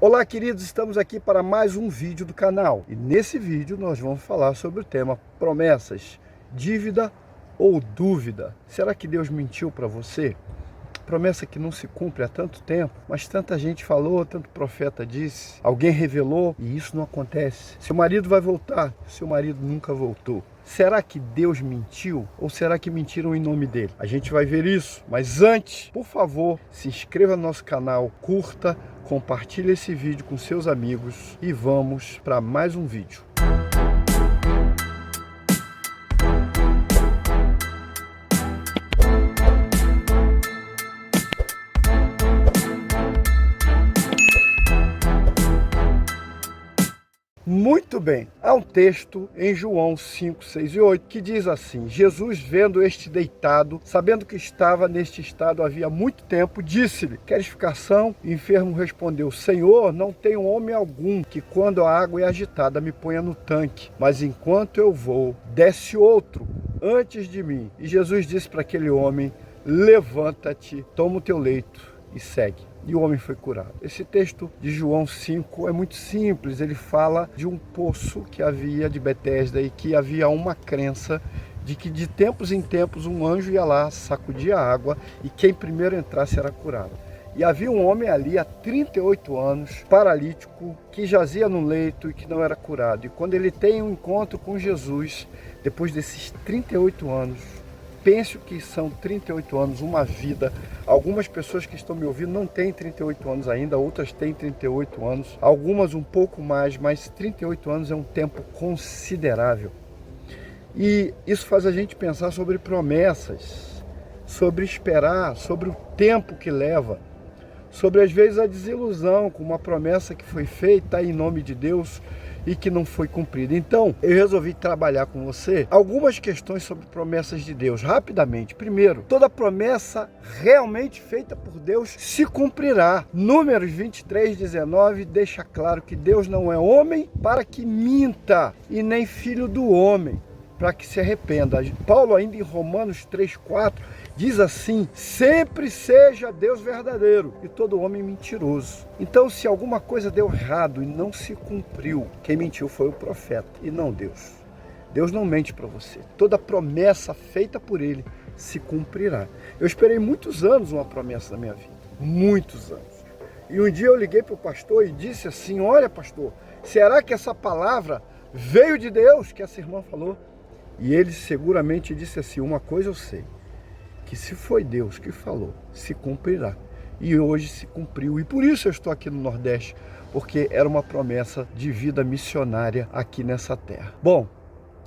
Olá, queridos, estamos aqui para mais um vídeo do canal. E nesse vídeo nós vamos falar sobre o tema promessas, dívida ou dúvida. Será que Deus mentiu para você? Promessa que não se cumpre há tanto tempo, mas tanta gente falou, tanto profeta disse, alguém revelou e isso não acontece. Seu marido vai voltar, seu marido nunca voltou. Será que Deus mentiu ou será que mentiram em nome dele? A gente vai ver isso, mas antes, por favor, se inscreva no nosso canal, curta, compartilhe esse vídeo com seus amigos e vamos para mais um vídeo. Muito bem, há um texto em João 5, 6 e 8 que diz assim: Jesus, vendo este deitado, sabendo que estava neste estado havia muito tempo, disse-lhe: queres ficar são? O enfermo respondeu: Senhor, não tenho homem algum que quando a água é agitada me ponha no tanque, mas enquanto eu vou, desce outro antes de mim. E Jesus disse para aquele homem: levanta-te, toma o teu leito e segue. E o homem foi curado. Esse texto de João 5 é muito simples. Ele fala de um poço que havia de Betesda e que havia uma crença de que de tempos em tempos um anjo ia lá, sacudia a água e quem primeiro entrasse era curado. E havia um homem ali há 38 anos, paralítico, que jazia no leito e que não era curado. E quando ele tem um encontro com Jesus, depois desses 38 anos, pense que são 38 anos, uma vida. Algumas pessoas que estão me ouvindo não têm 38 anos ainda, outras têm 38 anos, algumas um pouco mais, mas 38 anos é um tempo considerável. E isso faz a gente pensar sobre promessas, sobre esperar, sobre o tempo que leva, sobre às vezes a desilusão com uma promessa que foi feita em nome de Deus e que não foi cumprida. Então, eu resolvi trabalhar com você algumas questões sobre promessas de Deus, rapidamente. Primeiro, toda promessa realmente feita por Deus se cumprirá. Números 23, 19 deixa claro que Deus não é homem para que minta, e nem filho do homem para que se arrependa. Paulo, ainda em Romanos 3, 4, diz assim: sempre seja Deus verdadeiro e todo homem mentiroso. Então, se alguma coisa deu errado e não se cumpriu, quem mentiu foi o profeta e não Deus. Deus não mente para você. Toda promessa feita por ele se cumprirá. Eu esperei muitos anos uma promessa na minha vida, muitos anos. E um dia eu liguei para o pastor e disse assim: olha, pastor, será que essa palavra veio de Deus, que essa irmã falou? E ele seguramente disse assim: uma coisa eu sei, que se foi Deus que falou, se cumprirá. E hoje se cumpriu. E por isso eu estou aqui no Nordeste, porque era uma promessa de vida missionária aqui nessa terra. Bom,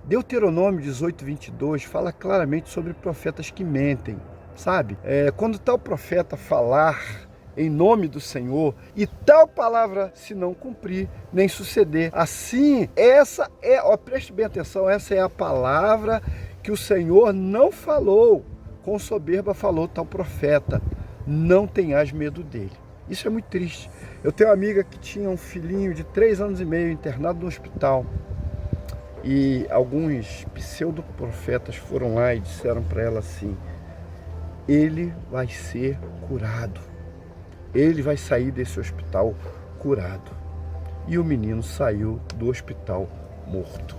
Deuteronômio 18, 22 fala claramente sobre profetas que mentem, sabe? Quando tal profeta falar em nome do Senhor, e tal palavra se não cumprir, nem suceder. Assim, essa é, preste bem atenção, essa é a palavra que o Senhor não falou, com soberba falou tal profeta, não tenhas medo dele. Isso é muito triste. Eu tenho uma amiga que tinha um filhinho de 3 anos e meio internado no hospital, e alguns pseudo-profetas foram lá e disseram para ela assim: ele vai ser curado. Ele vai sair desse hospital curado. E o menino saiu do hospital morto.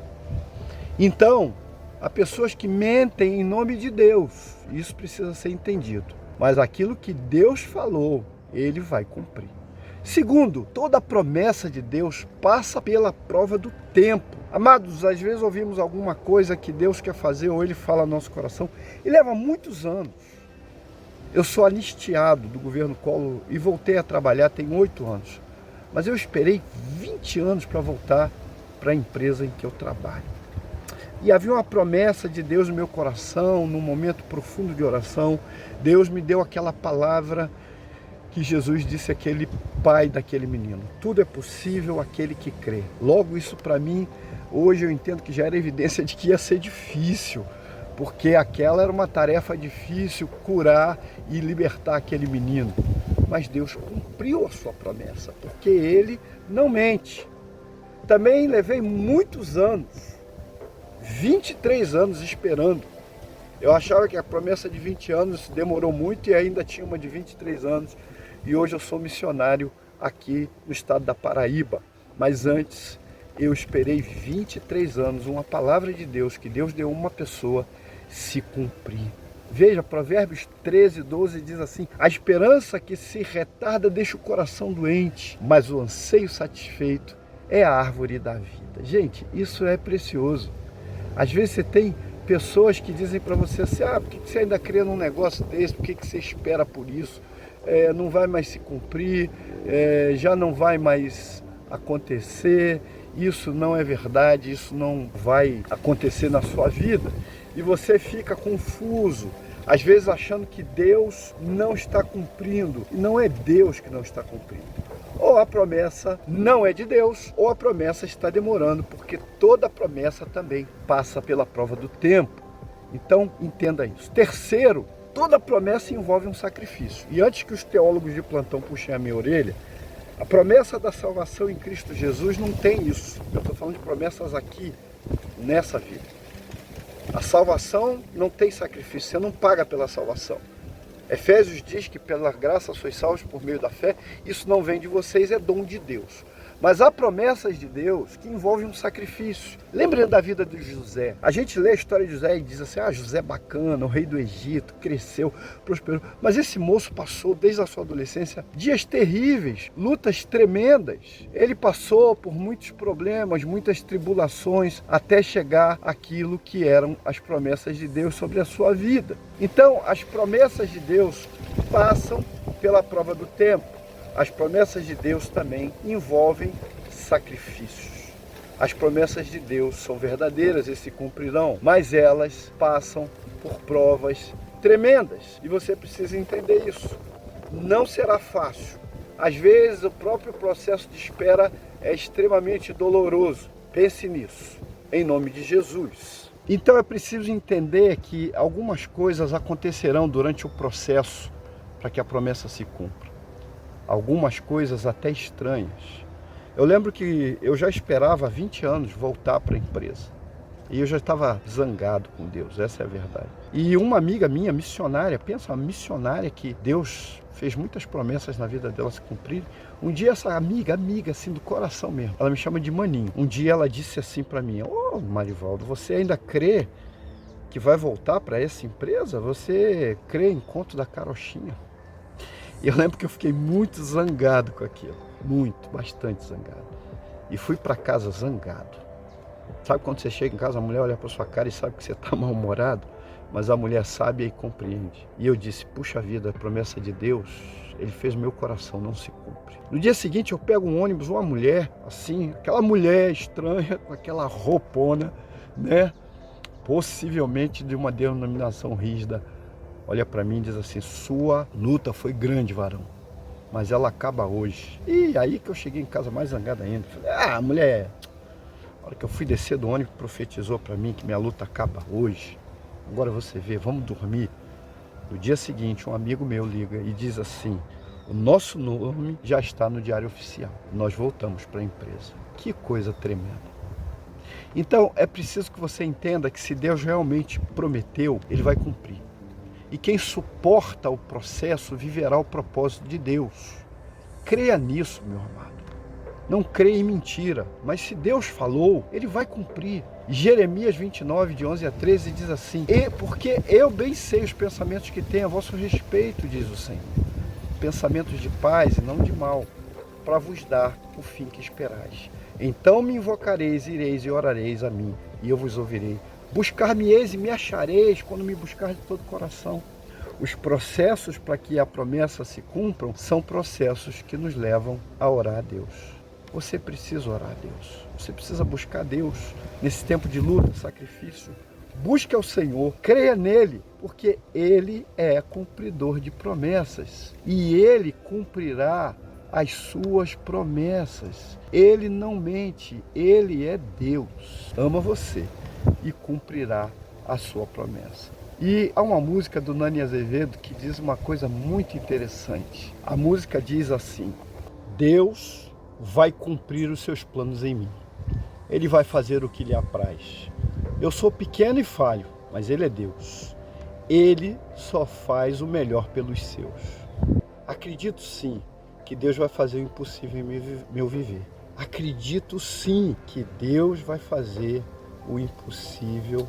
Então, há pessoas que mentem em nome de Deus. Isso precisa ser entendido. Mas aquilo que Deus falou, ele vai cumprir. Segundo, toda promessa de Deus passa pela prova do tempo. Amados, às vezes ouvimos alguma coisa que Deus quer fazer ou ele fala no nosso coração e leva muitos anos. Eu sou anistiado do governo Collor e voltei a trabalhar tem 8 anos. Mas eu esperei 20 anos para voltar para a empresa em que eu trabalho. E havia uma promessa de Deus no meu coração, num momento profundo de oração. Deus me deu aquela palavra que Jesus disse àquele pai daquele menino: tudo é possível àquele que crê. Logo, isso para mim, hoje eu entendo que já era evidência de que ia ser difícil, porque aquela era uma tarefa difícil, curar e libertar aquele menino. Mas Deus cumpriu a sua promessa, porque ele não mente. Também levei muitos anos, 23 anos esperando. Eu achava que a promessa de 20 anos demorou muito e ainda tinha uma de 23 anos. E hoje eu sou missionário aqui no estado da Paraíba. Mas antes, eu esperei 23 anos uma palavra de Deus, que Deus deu a uma pessoa, se cumprir. Veja, Provérbios 13, 12 diz assim: a esperança que se retarda deixa o coração doente, mas o anseio satisfeito é a árvore da vida. Gente, isso é precioso. Às vezes você tem pessoas que dizem para você assim: por que você ainda crê num negócio desse? Por que você espera por isso? Não vai mais se cumprir, já não vai mais acontecer, isso não é verdade, isso não vai acontecer na sua vida. E você fica confuso, às vezes achando que Deus não está cumprindo. E não é Deus que não está cumprindo. Ou a promessa não é de Deus, ou a promessa está demorando, porque toda promessa também passa pela prova do tempo. Então, entenda isso. Terceiro, toda promessa envolve um sacrifício. E antes que os teólogos de plantão puxem a minha orelha, a promessa da salvação em Cristo Jesus não tem isso. Eu estou falando de promessas aqui, nessa vida. A salvação não tem sacrifício, você não paga pela salvação. Efésios diz que pela graça sois salvos por meio da fé, isso não vem de vocês, é dom de Deus. Mas há promessas de Deus que envolvem um sacrifício. Lembre da vida de José. A gente lê a história de José e diz assim: José bacana, o rei do Egito, cresceu, prosperou. Mas esse moço passou, desde a sua adolescência, dias terríveis, lutas tremendas. Ele passou por muitos problemas, muitas tribulações, até chegar àquilo que eram as promessas de Deus sobre a sua vida. Então, as promessas de Deus passam pela prova do tempo. As promessas de Deus também envolvem sacrifícios. As promessas de Deus são verdadeiras e se cumprirão, mas elas passam por provas tremendas. E você precisa entender isso. Não será fácil. Às vezes o próprio processo de espera é extremamente doloroso. Pense nisso, em nome de Jesus. Então é preciso entender que algumas coisas acontecerão durante o processo para que a promessa se cumpra. Algumas coisas até estranhas. Eu lembro que eu já esperava há 20 anos voltar para a empresa. E eu já estava zangado com Deus, essa é a verdade. E uma amiga minha, missionária, pensa, uma missionária que Deus fez muitas promessas na vida dela se cumprirem. Um dia essa amiga assim do coração mesmo, ela me chama de maninho. Um dia ela disse assim para mim: Marivaldo, você ainda crê que vai voltar para essa empresa? Você crê em conto da carochinha? E eu lembro que eu fiquei muito zangado com aquilo. Bastante zangado. E fui para casa zangado. Sabe quando você chega em casa, a mulher olha para sua cara e sabe que você está mal-humorado? Mas a mulher sabe e compreende. E eu disse: puxa vida, a promessa de Deus, Ele fez meu coração, não se cumpre. No dia seguinte eu pego um ônibus, uma mulher, assim, aquela mulher estranha, com aquela roupona, né? Possivelmente de uma denominação rígida. Olha para mim e diz assim: sua luta foi grande, varão, mas ela acaba hoje. E aí que eu cheguei em casa mais zangado ainda. Falei: mulher, a hora que eu fui descer do ônibus, profetizou para mim que minha luta acaba hoje. Agora você vê, vamos dormir. No dia seguinte, um amigo meu liga e diz assim: o nosso nome já está no diário oficial. Nós voltamos para a empresa. Que coisa tremenda. Então, é preciso que você entenda que se Deus realmente prometeu, Ele vai cumprir. E quem suporta o processo viverá o propósito de Deus. Creia nisso, meu amado. Não creia em mentira, mas se Deus falou, Ele vai cumprir. Jeremias 29, de 11 a 13, diz assim: porque eu bem sei os pensamentos que tenho a vosso respeito, diz o Senhor. Pensamentos de paz e não de mal, para vos dar o fim que esperais. Então me invocareis, ireis e orareis a mim, e eu vos ouvirei. Buscar-me-eis e me achareis quando me buscar de todo o coração. Os processos para que a promessa se cumpram são processos que nos levam a orar a Deus. Você precisa orar a Deus. Você precisa buscar a Deus nesse tempo de luta, sacrifício. Busque ao Senhor, creia nele, porque Ele é cumpridor de promessas. E Ele cumprirá as suas promessas. Ele não mente, Ele é Deus. Ama você e cumprirá a sua promessa. E há uma música do Nani Azevedo que diz uma coisa muito interessante. A música diz assim: Deus vai cumprir os seus planos em mim. Ele vai fazer o que lhe apraz. Eu sou pequeno e falho, mas Ele é Deus. Ele só faz o melhor pelos seus. Acredito sim que Deus vai fazer o impossível em meu viver. Acredito sim que Deus vai fazer o impossível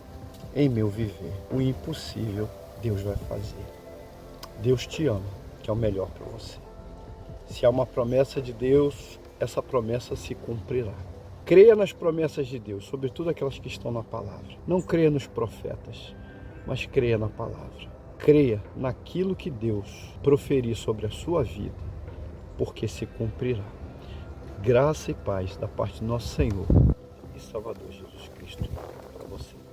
em meu viver. O impossível Deus vai fazer. Deus te ama, que é o melhor para você. Se há uma promessa de Deus, essa promessa se cumprirá. Creia nas promessas de Deus, sobretudo aquelas que estão na palavra. Não creia nos profetas, mas creia na palavra. Creia naquilo que Deus proferir sobre a sua vida, porque se cumprirá. Graça e paz da parte do nosso Senhor e Salvador Jesus Cristo para você.